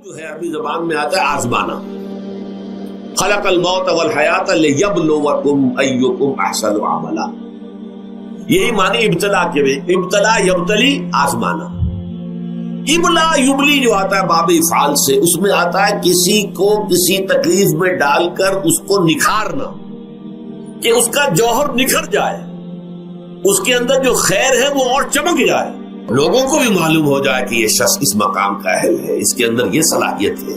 جو ہے عربی زبان میں آتا ہے آزمانا. خلق الموت والحیات لیبلوکم ایکم احسن عملا. یہی معنی ابتلا کے بھی. ابتلا یبتلی آزمانا. ابلا یبلی جو آتا ہے باب افعال سے, اس میں آتا ہے کسی کو کسی تکلیف میں ڈال کر اس کو نکھارنا, کہ اس کا جوہر نکھر جائے, اس کے اندر جو خیر ہے وہ اور چمک جائے, لوگوں کو بھی معلوم ہو جائے کہ یہ شخص اس مقام کا اہل ہے, اس کے اندر یہ صلاحیت ہے,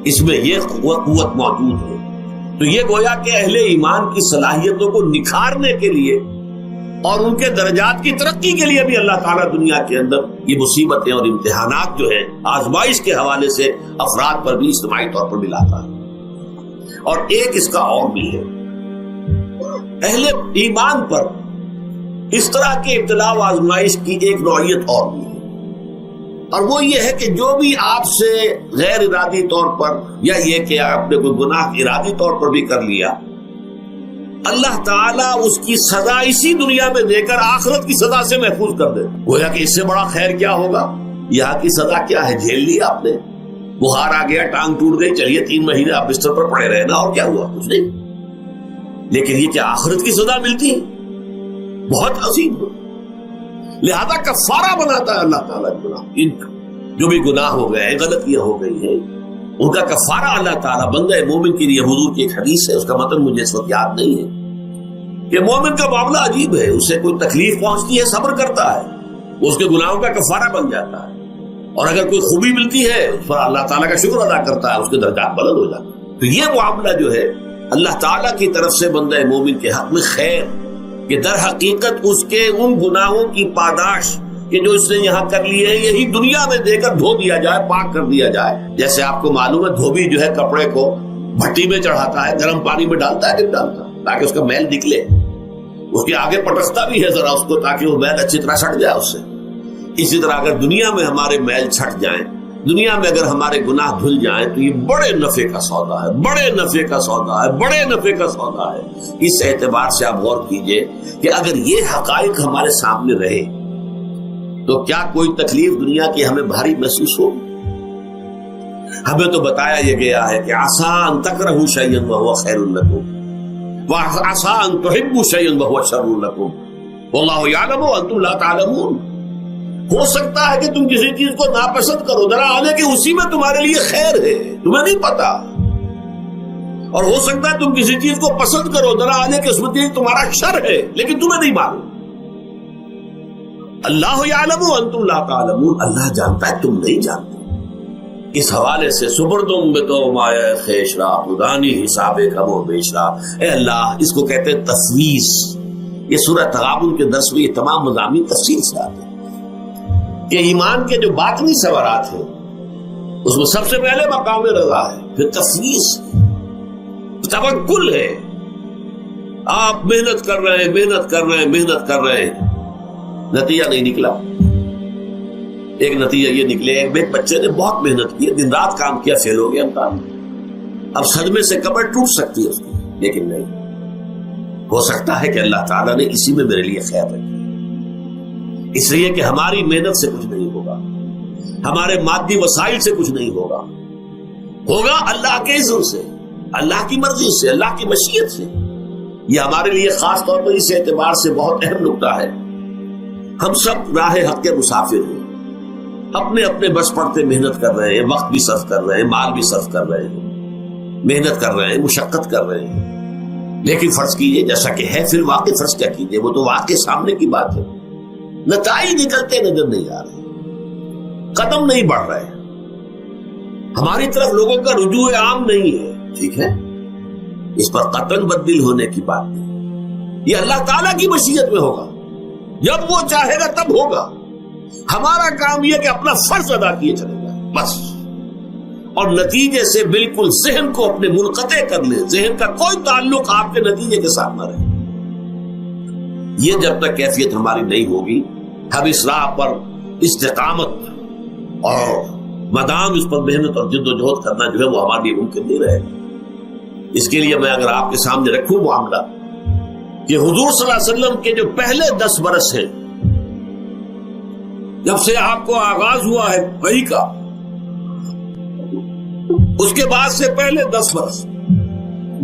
اس میں یہ قوت موجود ہے. تو یہ گویا کہ اہل ایمان کی صلاحیتوں کو نکھارنے کے لیے اور ان کے درجات کی ترقی کے لیے بھی اللہ تعالیٰ دنیا کے اندر یہ مصیبتیں اور امتحانات جو ہیں آزمائش کے حوالے سے افراد پر بھی اجتماعی طور پر بھی لاتا ہے. اور ایک اس کا اور بھی ہے, اہل ایمان پر اس طرح کے ابتلا و آزمائش کی ایک نوعیت اور بھی ہے, اور وہ یہ ہے کہ جو بھی آپ سے غیر ارادی طور پر, یا یہ کہ آپ نے کوئی گناہ ارادی طور پر بھی کر لیا, اللہ تعالیٰ اس کی سزا اسی دنیا میں دے کر آخرت کی سزا سے محفوظ کر دے. گویا کہ اس سے بڑا خیر کیا ہوگا. یہاں کی سزا کیا ہے, جھیل لی آپ نے, بخار آ گیا, ٹانگ ٹوٹ گئی, چلیے 3 مہینے آپ بستر پر پڑے رہے نا, اور کیا ہوا, کچھ نہیں. لیکن یہ کیا آخرت کی سزا ملتی ہے, بہت عظیم. لہذا کفارہ بناتا ہے اللہ تعالیٰ گناہ, ان جو بھی گناہ ہو گئے ہیں, غلطیاں ہو گئی ہیں, ان کا کفارہ اللہ تعالیٰ بندہ مومن کے لیے. حضور کی ایک حدیث ہے, اس کا مطلب مجھے اس وقت یاد نہیں ہے, کہ مومن کا معاملہ عجیب ہے. اسے کوئی تکلیف پہنچتی ہے, صبر کرتا ہے, اس کے گناہوں کا کفارہ بن جاتا ہے, اور اگر کوئی خوبی ملتی ہے اس پر اللہ تعالیٰ کا شکر ادا کرتا ہے, اس کے درجات بلند ہو جاتے ہیں. تو یہ معاملہ جو ہے اللہ تعالیٰ کی طرف سے بندہ مومن کے حق میں خیر, کہ در حقیقت اس کے ان گناہوں کی پاداش کہ جو اس نے یہاں کر لیے ہیں, یہی دنیا میں دے کر دھو دیا جائے, پاک کر دیا جائے. جیسے آپ کو معلوم ہے دھوبی جو ہے کپڑے کو بھٹی میں چڑھاتا ہے, گرم پانی میں ڈالتا ہے, نہیں ڈالتا, تاکہ اس کا میل نکلے. اس کے آگے پٹکتا بھی ہے ذرا اس کو, تاکہ وہ میل اچھی طرح چھٹ جائے اس سے. اسی طرح اگر دنیا میں ہمارے میل چھٹ جائیں, دنیا میں اگر ہمارے گناہ دھل جائیں, تو یہ بڑے نفع کا سودا ہے, بڑے نفع کا سودا ہے, بڑے نفع کا سودا ہے. اس اعتبار سے آپ غور کیجئے کہ اگر یہ حقائق ہمارے سامنے رہے تو کیا کوئی تکلیف دنیا کی ہمیں بھاری محسوس ہو. ہمیں تو بتایا یہ گیا ہے کہ عسیٰ ان تکرہوا شیئا وہو خیر لکم وعسیٰ ان تحبوا شیئا وہو شر لکم واللہ یعلم وانتم لا تعلمون. ہو سکتا ہے کہ تم کسی چیز کو ناپسند کرو, ذرا آنے کہ اسی میں تمہارے لیے خیر ہے, تمہیں نہیں پتا. اور ہو سکتا ہے تم کسی چیز کو پسند کرو, ذرا آنے کہ اس میں تمہارا شر ہے, لیکن تمہیں نہیں معلوم. اللہ یعلم وانتم لا تعلمون, اللہ جانتا ہے تم نہیں جانتے. اس حوالے سے سبردم بتو مایا خیشرا خدانی حساب کم و بیشرا. اے اللہ, اس کو کہتے ہیں تفویض. یہ سورہ تغابن کے درس میں یہ تمام مضامین تفصیل سے آتے ہیں کہ ایمان کے جو باطنی ثمرات ہیں اس میں سب سے پہلے مقام رضا ہے, پھر تفویض, توکل ہے. آپ محنت کر رہے ہیں, محنت کر رہے ہیں, محنت کر رہے ہیں, نتیجہ نہیں نکلا. ایک نتیجہ یہ نکلے, ایک بچے نے بہت محنت کی, دن رات کام کیا, فیل ہو گیا امتحان. اب صدمے سے کمر ٹوٹ سکتی ہے اس کی, لیکن نہیں, ہو سکتا ہے کہ اللہ تعالیٰ نے اسی میں میرے لیے خیر رکھی, اس لیے کہ ہماری محنت سے کچھ نہیں ہوگا, ہمارے مادی وسائل سے کچھ نہیں ہوگا, ہوگا اللہ کے اذن سے, اللہ کی مرضی سے, اللہ کی مشیت سے. یہ ہمارے لیے خاص طور پر اس اعتبار سے بہت اہم نقطہ ہے. ہم سب راہ حق کے مسافر ہیں, اپنے اپنے بس پڑتے محنت کر رہے ہیں, وقت بھی صرف کر رہے ہیں, مال بھی صرف کر رہے ہیں, محنت کر رہے ہیں, مشقت کر رہے ہیں. لیکن فرض کیجئے جیسا کہ ہے, پھر واقع فرض کیا کیجئے, وہ تو واقع سامنے کی بات ہے, نتائج نکلتے نظر نہیں آ رہے, قدم نہیں بڑھ رہے, ہماری طرف لوگوں کا رجوع عام نہیں ہے. ٹھیک ہے, اس پر قطعاً بدل ہونے کی بات نہیں, یہ اللہ تعالیٰ کی مشیت میں ہوگا, جب وہ چاہے گا تب ہوگا. ہمارا کام یہ کہ اپنا فرض ادا کیے چلے گا بس, اور نتیجے سے بالکل ذہن کو اپنے منقطع کر لیں, ذہن کا کوئی تعلق آپ کے نتیجے کے ساتھ نہ رہے. یہ جب تک کیفیت ہماری نہیں ہوگی, ہم اس راہ پر استقامت اور مدام اس پر محنت اور جد و جہد کرنا جو ہے وہ ہمارے لیے ممکن نہیں رہے گا. اس کے لیے میں اگر آپ کے سامنے رکھوں معاملہ کہ حضور صلی اللہ علیہ وسلم کے جو پہلے 10 برس ہیں, جب سے آپ کو آغاز ہوا ہے وحی کا, اس کے بعد سے پہلے 10 برس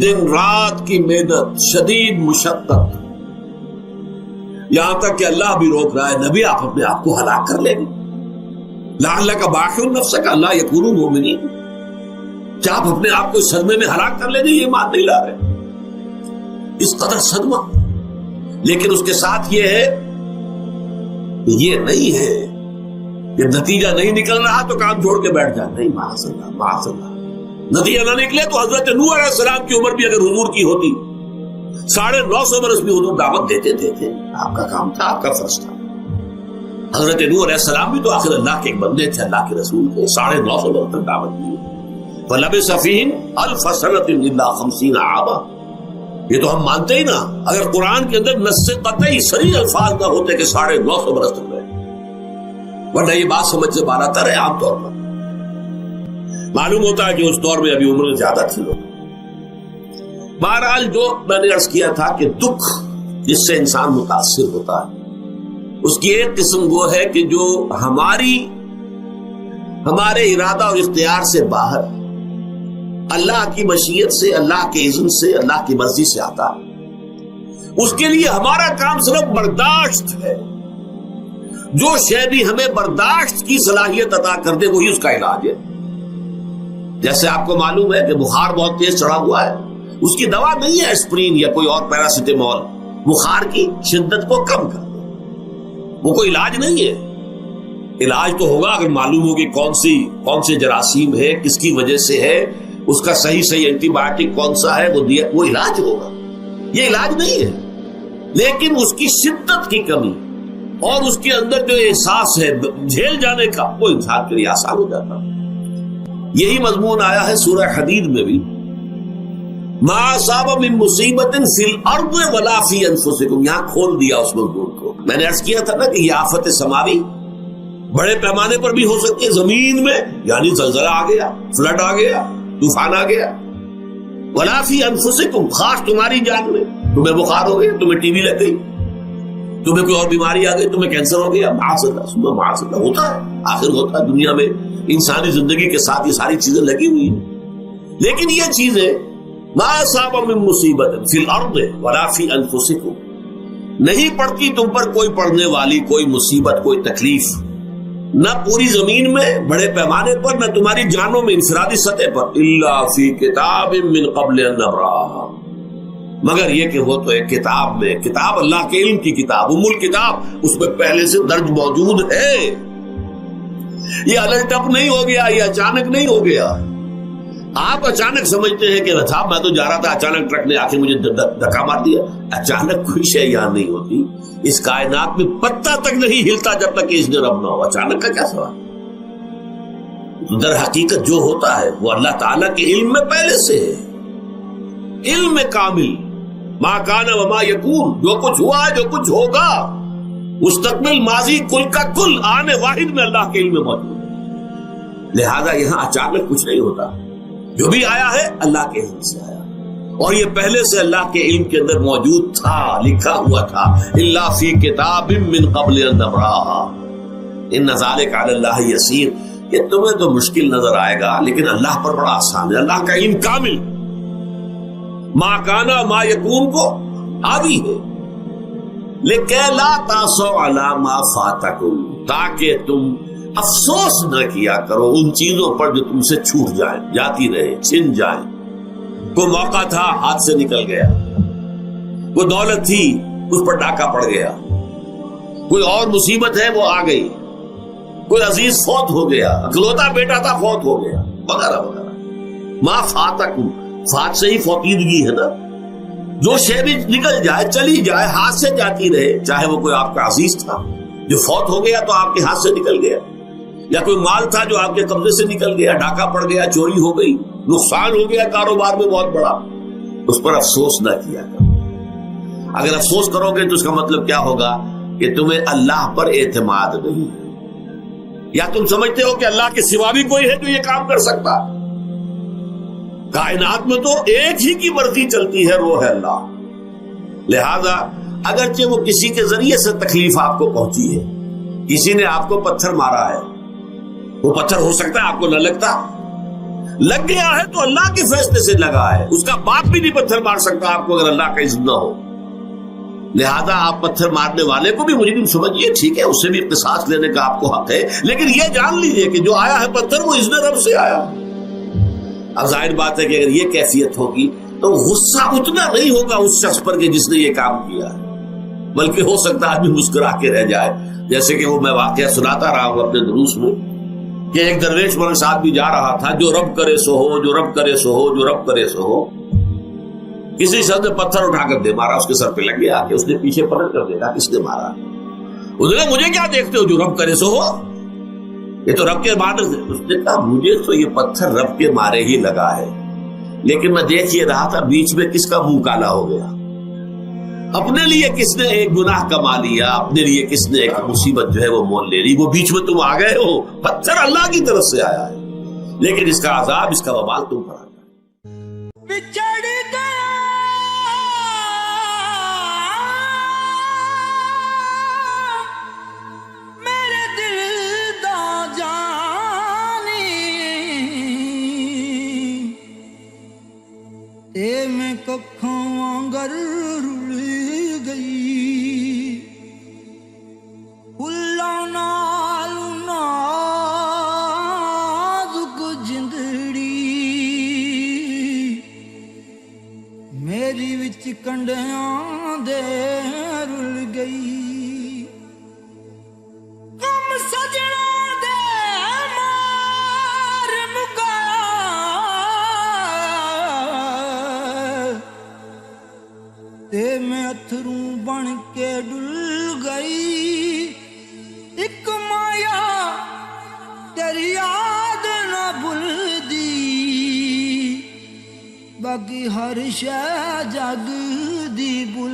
دن رات کی محنت، شدید مشقت، یہاں تک کہ اللہ بھی روک رہا ہے نبی آپ اپنے آپ کو ہلاک کر لیں گے، لعلک باخع نفسک الا یکونوا مؤمنین، کیا آپ اپنے آپ کو اس صدمے میں ہلاک کر لیں گے؟ یہ مان نہیں لا رہے، اس قدر صدمہ۔ لیکن اس کے ساتھ یہ ہے، یہ نہیں ہے کہ نتیجہ نہیں نکل رہا تو کام چھوڑ کے بیٹھ جائے، نہیں، معاذ اللہ معاذ اللہ، نتیجہ نہ نکلے تو حضرت نوح علیہ السلام کی عمر بھی اگر حضور کی ہوتی 950 برس بھی حضور دعوت دیتے تھے، آپ کا کام تھا، آپ کا فرض تھا۔ حضرت نوح علیہ السلام بھی تو آخر اللہ کے ایک بندے تھے، اللہ کے رسول تھے، 950 برس تک دعوت دی۔ فلبث فیہم 1000 سنۃ الا 50 عاما، یہ تو ہم مانتے ہی نا، اگر قرآن کے اندر نص قطعی صریح الفاظ نہ ہوتے کہ 950 برس تک رہے، ورنہ یہ بات سمجھ سے باہر آتا ہے۔ عام طور پر معلوم ہوتا ہے کہ اس دور میں ابھی عمر زیادہ تھی لوگ۔ بہرحال جو میں نے عرض کیا تھا کہ دکھ جس سے انسان متاثر ہوتا ہے، اس کی ایک قسم وہ ہے کہ جو ہمارے ارادہ اور اختیار سے باہر، اللہ کی مشیت سے، اللہ کے اذن سے، اللہ کی مرضی سے آتا ہے، اس کے لیے ہمارا کام صرف برداشت ہے۔ جو شے بھی ہمیں برداشت کی صلاحیت عطا کر دے وہی اس کا علاج ہے۔ جیسے آپ کو معلوم ہے کہ بخار بہت تیز چڑھا ہوا ہے، اس کی دوا نہیں ہے اسپرین یا کوئی اور پیراسیٹامول، بخار کی شدت کو کم کر دے، وہ کوئی علاج نہیں ہے۔ علاج تو ہوگا اگر معلوم ہو کہ کون سے جراثیم ہے، کس کی وجہ سے ہے، اس کا صحیح اینٹی بایوٹک کون سا ہے، وہ علاج ہوگا۔ یہ علاج نہیں ہے، لیکن اس کی شدت کی کمی اور اس کے اندر جو احساس ہے جھیل جانے کا، وہ انسان کے لیے آسان ہو جاتا۔ یہی مضمون آیا ہے سورہ حدید میں بھی، ما اصاب من مصیبت فی الارض ولا فی انفسکم، یہاں کھول دیا اس مضمون کو۔ میں نے عرض کیا تھا نا کہ یہ آفت سماوی بڑے پیمانے پر بھی ہو سکتی ہے، زمین میں یعنی زلزلہ آ گیا، فلڈ آ گیا، طوفان آ گیا، ولا فی انفسکم، خاص تمہاری جان میں، تمہیں بخار ہو گیا، تمہیں ٹی بی لگ گئی، تمہیں کوئی اور بیماری آ گئی، تمہیں کینسر ہو گیا، معاذ اللہ ہوتا ہے، آخر ہوتا ہے، دنیا میں انسانی زندگی کے ساتھ یہ ساری چیزیں لگی ہوئی ہیں۔ لیکن یہ چیزیں ما اصاب من مصیبت فی الارض ولا فی انفسکم، نہیں پڑتی تم پر کوئی پڑنے والی کوئی مصیبت، کوئی تکلیف، نہ پوری زمین میں بڑے پیمانے پر، نہ تمہاری جانوں میں انفرادی سطح پر، الا فی کتاب من قبل ان نبرأھا، مگر یہ کہ وہ تو ایک کتاب میں، کتاب اللہ کے علم کی کتاب، ام الکتاب، اس میں پہلے سے درج موجود ہے۔ یہ الٹ اپ نہیں ہو گیا، یہ اچانک نہیں ہو گیا۔ آپ اچانک سمجھتے ہیں کہ صاحب میں تو جا رہا تھا، اچانک ٹرک نے آ کے مجھے دھکا مار دیا۔ اچانک کوئی شے یہاں نہیں ہوتی، اس کائنات میں پتہ تک نہیں ہلتا جب تک کہ اس نے رب نہ ہو۔ اچانک کا کیا سوال؟ در حقیقت جو ہوتا ہے وہ اللہ تعالیٰ کے علم میں پہلے سے ہے، علم میں کامل، ما کان وما یکون، جو کچھ ہوا ہے، جو کچھ ہوگا، مستقبل، ماضی، کل کا کل، آنے واحد میں اللہ کے علم میں موجود ہے۔ لہذا یہاں اچانک کچھ نہیں ہوتا، جو بھی آیا ہے اللہ کے علم سے آیا، اور یہ پہلے سے اللہ کے علم کے اندر موجود تھا، لکھا ہوا تھا، الا فی کتاب من قبل ان نبرأھا ان ذلک علی اللہ یسیر۔ یہ تمہیں تو مشکل نظر آئے گا لیکن اللہ پر بڑا آسان ہے، اللہ کا علم کامل، ما کانا ما یکون کو آگی ہے۔ لیکن لا تاسوا علی ما فاتکم، تاکہ تم افسوس نہ کیا کرو ان چیزوں پر جو تم سے چھوٹ جائیں، جاتی رہے، چھن جائیں۔ کوئی موقع تھا ہاتھ سے نکل گیا، کوئی دولت تھی اس پر ڈاکہ پڑ گیا، کوئی اور مصیبت ہے وہ آ گئی، کوئی عزیز فوت ہو گیا، اکلوتا بیٹا تھا فوت ہو گیا، وغیرہ وغیرہ۔ ما فاتکم، فات سے ہی فوتیدگی ہے نا، جو شے بھی نکل جائے، چلی جائے، ہاتھ سے جاتی رہے، چاہے وہ کوئی آپ کا عزیز تھا جو فوت ہو گیا تو آپ کے ہاتھ سے نکل گیا، یا کوئی مال تھا جو آپ کے قبضے سے نکل گیا، ڈاکہ پڑ گیا، چوری ہو گئی، نقصان ہو گیا کاروبار میں بہت بڑا، اس پر افسوس نہ کیا کرو۔ اگر افسوس کرو گے تو اس کا مطلب کیا ہوگا کہ تمہیں اللہ پر اعتماد نہیں ہے، یا تم سمجھتے ہو کہ اللہ کے سوا بھی کوئی ہے جو یہ کام کر سکتا۔ کائنات میں تو ایک ہی کی مرضی چلتی ہے، وہ ہے اللہ۔ لہذا اگرچہ وہ کسی کے ذریعے سے تکلیف آپ کو پہنچی ہے، کسی نے آپ کو پتھر مارا ہے، وہ پتھر ہو سکتا ہے آپ کو نہ لگتا، لگ گیا ہے تو اللہ کے فیصلے سے لگا ہے، اس کا باپ بھی نہیں پتھر مار سکتا آپ کو اگر اللہ کا اذن نہ ہو. لہذا آپ پتھر مارنے والے کو بھی مجرم سمجھیے، ٹھیک ہے، اس سے بھی قصاص لینے کا آپ کو حق ہے، لیکن یہ جان لیجئے کہ جو آیا ہے پتھر وہ اذن رب سے آیا. اب ظاہر بات ہے کہ اگر یہ کیفیت ہوگی تو غصہ اتنا نہیں ہوگا اس شخص پر کہ جس نے یہ کام کیا ہے، بلکہ ہو سکتا ہے آدمی مسکرا کے رہ جائے. جیسے کہ وہ میں واقعہ سناتا رہا ہوں اپنے دروس میں کہ ایک درویش میرے ساتھ بھی جا رہا تھا، جو رب کرے سو ہو، جو رب کرے سو ہو، جو رب کرے سو ہو. کسی شخص نے پتھر اٹھا کر دے مارا، اس کے سر پہ لگ گیا، کہ اس نے پیچھے پلٹ کر دیکھا کس نے مارا. اس نے کہا مجھے کیا دیکھتے ہو، جو رب کرے سو ہو، یہ تو رب کے مارے سے. اس نے کہا مجھے تو یہ پتھر رب کے مارے ہی لگا ہے، لیکن میں دیکھ یہ رہا تھا بیچ میں کس کا منہ کالا ہو گیا، اپنے لیے کس نے ایک گناہ کما لیا، اپنے لیے کس نے ایک مصیبت جو ہے وہ مول لے لی، وہ بیچ میں تم آ گئے ہو. پتھر اللہ کی طرف سے آیا ہے، لیکن اس کا عذاب، اس کا وبال تم پر آ گیا. بچھڑ گیا میرے دل دا جانی، اے میں ککھوں وانگر رل گئی، پھلاں نال نازک جندڑی میری وچ کنڈیاں دے رل گئی. کم سجنا دے مار مکایا، تے میں اتھروں بن کے ڈل گئی. ایک مایا تیری یاد نہ بھلدی، باقی ہر شے جگ دی بھل